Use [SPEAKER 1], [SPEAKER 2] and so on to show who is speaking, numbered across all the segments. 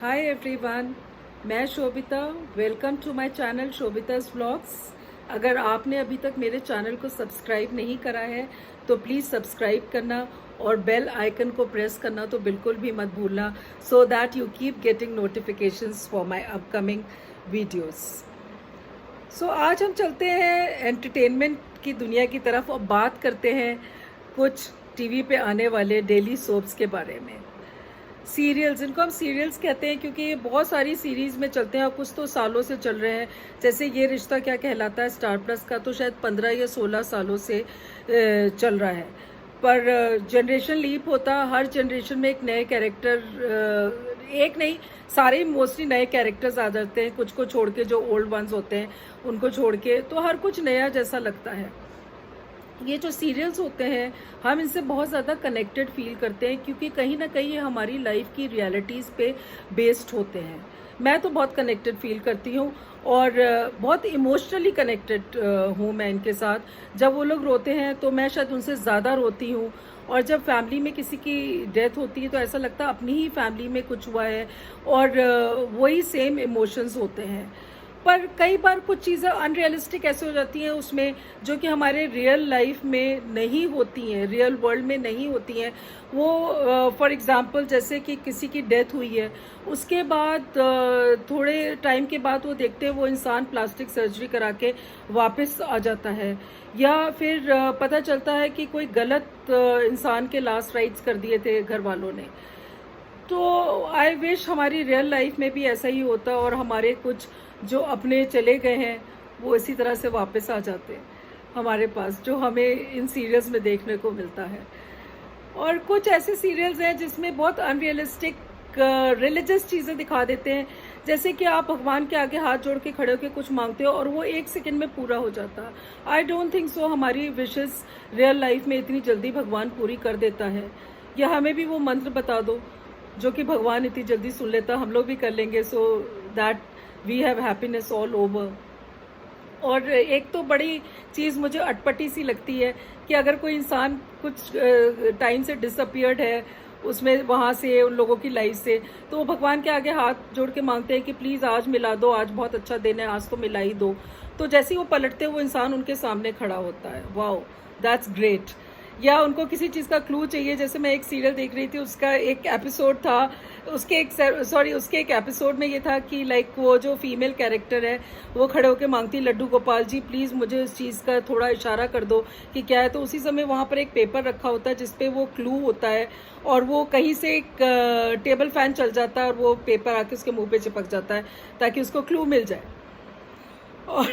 [SPEAKER 1] हाय everyone, मैं Shobhita. Welcome to my channel शोभिता's vlogs. अगर आपने अभी तक मेरे चैनल को सब्सक्राइब नहीं करा है तो प्लीज़ सब्सक्राइब करना और बेल आइकन को प्रेस करना तो बिल्कुल भी मत भूलना, so that you keep getting notifications for my upcoming videos. So आज हम चलते हैं एंटरटेनमेंट की दुनिया की तरफ और बात करते हैं कुछ टीवी पे आने वाले डेली सोप्स के बारे में। सीरियल्स, इनको हम सीरियल्स कहते हैं क्योंकि ये बहुत सारी सीरीज़ में चलते हैं और कुछ तो सालों से चल रहे हैं। जैसे ये रिश्ता क्या कहलाता है स्टार प्लस का, तो शायद 15 या 16 सालों से चल रहा है। पर जनरेशन लीप होता, हर जनरेशन में एक नए कैरेक्टर, एक नहीं सारे मोस्टली नए कैरेक्टर्स आ जाते हैं, कुछ को छोड़ के जो ओल्ड वंस होते हैं उनको छोड़ के, तो हर कुछ नया जैसा लगता है। ये जो सीरियल्स होते हैं हम इनसे बहुत ज़्यादा कनेक्टेड फील करते हैं क्योंकि कहीं ना कहीं ये हमारी लाइफ की रियलिटीज़ पे बेस्ड होते हैं। मैं तो बहुत कनेक्टेड फील करती हूँ और बहुत इमोशनली कनेक्टेड हूँ मैं इनके साथ। जब वो लोग रोते हैं तो मैं शायद उनसे ज़्यादा रोती हूँ, और जब फैमिली में किसी की डेथ होती है तो ऐसा लगता है अपनी ही फैमिली में कुछ हुआ है, और वही सेम इमोशंस होते हैं। पर कई बार कुछ चीज़ें अनरियलिस्टिक ऐसे हो जाती हैं उसमें जो कि हमारे रियल लाइफ में नहीं होती हैं, रियल वर्ल्ड में नहीं होती हैं। वो फॉर एग्जांपल जैसे कि किसी की डेथ हुई है, उसके बाद थोड़े टाइम के बाद वो देखते हैं वो इंसान प्लास्टिक सर्जरी करा के वापस आ जाता है, या फिर पता चलता है कि कोई गलत इंसान के लास्ट राइट्स कर दिए थे घर वालों ने। तो आई विश हमारी रियल लाइफ में भी ऐसा ही होता और हमारे कुछ जो अपने चले गए हैं वो इसी तरह से वापस आ जाते हैं हमारे पास, जो हमें इन सीरियल्स में देखने को मिलता है। और कुछ ऐसे सीरियल्स हैं जिसमें बहुत अनरियलिस्टिक रिलीजियस चीज़ें दिखा देते हैं, जैसे कि आप भगवान के आगे हाथ जोड़ के खड़े होकर कुछ मांगते हो और वो 1 सेकंड में पूरा हो जाता है। आई डोंट थिंक सो हमारी विशेस रियल लाइफ में इतनी जल्दी भगवान पूरी कर देता है। या हमें भी वो मंत्र बता दो जो कि भगवान इतनी जल्दी सुन लेता, हम लोग भी कर लेंगे, so that we have happiness all over. और एक तो बड़ी चीज़ मुझे अटपटी सी लगती है कि अगर कोई इंसान कुछ टाइम से डिसअपियर्ड है उसमें वहाँ से उन लोगों की लाइफ से, तो वो भगवान के आगे हाथ जोड़ के मांगते हैं कि प्लीज़ आज मिला दो, आज बहुत अच्छा दिन है, आज तो मिला ही दो। तो जैसे ही वो पलटते वो इंसान उनके सामने खड़ा होता है। Wow, that's great. या उनको किसी चीज़ का क्लू चाहिए, जैसे मैं एक सीरियल देख रही थी, उसका एक एपिसोड था, उसके एक एपिसोड में ये था कि लाइक वो जो फीमेल कैरेक्टर है वो खड़े होकर मांगती लड्डू गोपाल जी प्लीज़ मुझे उस चीज़ का थोड़ा इशारा कर दो कि क्या है। तो उसी समय वहाँ पर एक पेपर रखा होता है जिसपे वो क्लू होता है, और वो कहीं से एक टेबल फैन चल जाता है और वो पेपर आके उसके मुँह पे चिपक जाता है ताकि उसको क्लू मिल जाए। और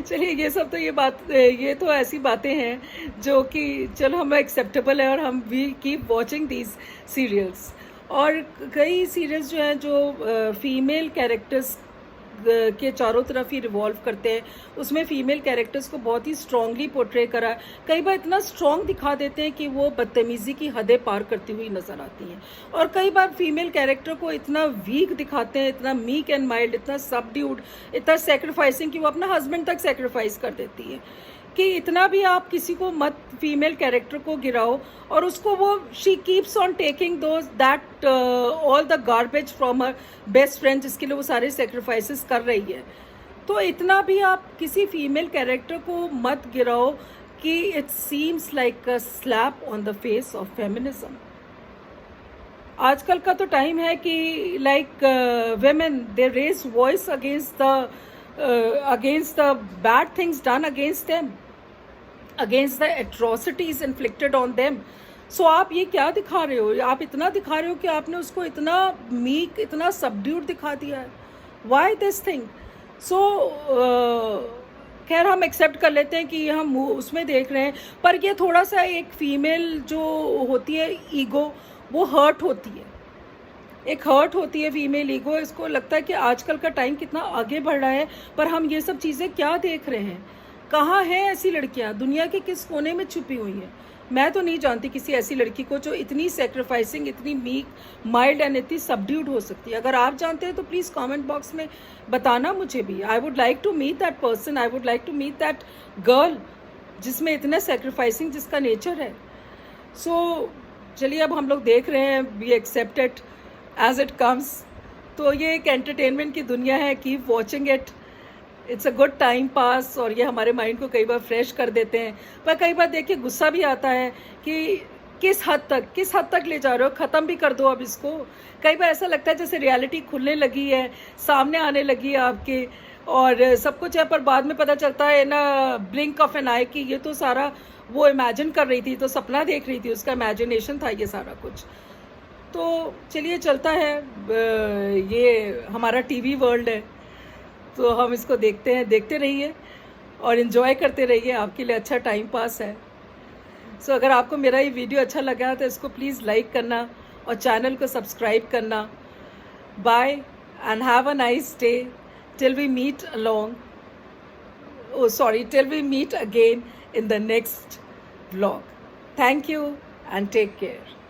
[SPEAKER 1] चलिए ये सब तो ये तो ऐसी बातें हैं जो कि चलो हमें एक्सेप्टेबल है और हम we keep watching these serials. और कई सीरियल्स जो हैं जो फीमेल कैरेक्टर्स के चारों तरफ ही रिवॉल्व करते हैं, उसमें फीमेल कैरेक्टर्स को बहुत ही स्ट्रांगली पोर्ट्रे करा है। कई बार इतना स्ट्रांग दिखा देते हैं कि वो बदतमीज़ी की हदें पार करती हुई नजर आती हैं, और कई बार फीमेल कैरेक्टर को इतना वीक दिखाते हैं, इतना मीक एंड माइल्ड, इतना सबड्यूड, इतना सेक्रीफाइसिंग कि वो अपना हस्बैंड तक सेक्रीफाइस कर देती है। कि इतना भी आप किसी को मत फीमेल कैरेक्टर को गिराओ, और उसको वो she keeps on taking those that all the garbage from her best friend, जिसके लिए वो सारे सेक्रीफाइसेस कर रही है। तो इतना भी आप किसी फीमेल कैरेक्टर को मत गिराओ कि it seems like a slap on the face of feminism. आजकल का तो टाइम है कि like women they raise voice against the bad things done against them, against the atrocities inflicted on them. So आप ये क्या दिखा रहे हो? आप इतना दिखा रहे हो कि आपने उसको इतना मीक, इतना सबड्यूड दिखा दिया है। Why this thing? So खैर हम एक्सेप्ट कर लेते हैं कि हम उसमें देख रहे हैं, पर ये थोड़ा सा एक फीमेल जो होती है ईगो वो हर्ट होती है, एक हर्ट होती है फीमेल ईगो। इसको लगता है कि आजकल का टाइम कितना आगे बढ़ रहा है, पर हम ये सब चीज़ें क्या देख रहे हैं? कहाँ हैं ऐसी लड़कियाँ? दुनिया के किस कोने में छुपी हुई हैं? मैं तो नहीं जानती किसी ऐसी लड़की को जो इतनी सेक्रीफाइसिंग, इतनी मीक माइल्ड एंड इतनी सबड्यूड हो सकती है। अगर आप जानते हैं तो प्लीज़ कमेंट बॉक्स में बताना मुझे भी। I would like to meet that person, I would like to meet that girl जिसमें इतना सेक्रीफाइसिंग, जिसका नेचर है। सो चलिए अब हम लोग देख रहे हैं, we accept it as it comes. तो ये एक एंटरटेनमेंट की दुनिया है, keep watching it, it's a good time pass, और ये हमारे माइंड को कई बार फ्रेश कर देते हैं। पर कई बार देखिए गुस्सा भी आता है कि किस हद तक ले जा रहे हो, ख़त्म भी कर दो अब इसको। कई बार ऐसा लगता है जैसे रियलिटी खुलने लगी है, सामने आने लगी है आपके, और सब कुछ है, पर बाद में पता चलता है ना, ब्लिंक ऑफ एन आई कि ये तो सारा वो इमेजिन कर रही थी, तो सपना देख रही थी, उसका इमेजिनेशन था ये सारा कुछ। तो चलिए चलता है, ये हमारा टीवी वर्ल्ड है, तो हम इसको देखते हैं, देखते रहिए और इन्जॉय करते रहिए, आपके लिए अच्छा टाइम पास है। सो अगर आपको मेरा ये वीडियो अच्छा लगा तो इसको प्लीज़ लाइक करना और चैनल को सब्सक्राइब करना। Bye and have a nice day till we meet till we meet again in the next vlog. Thank you and take care.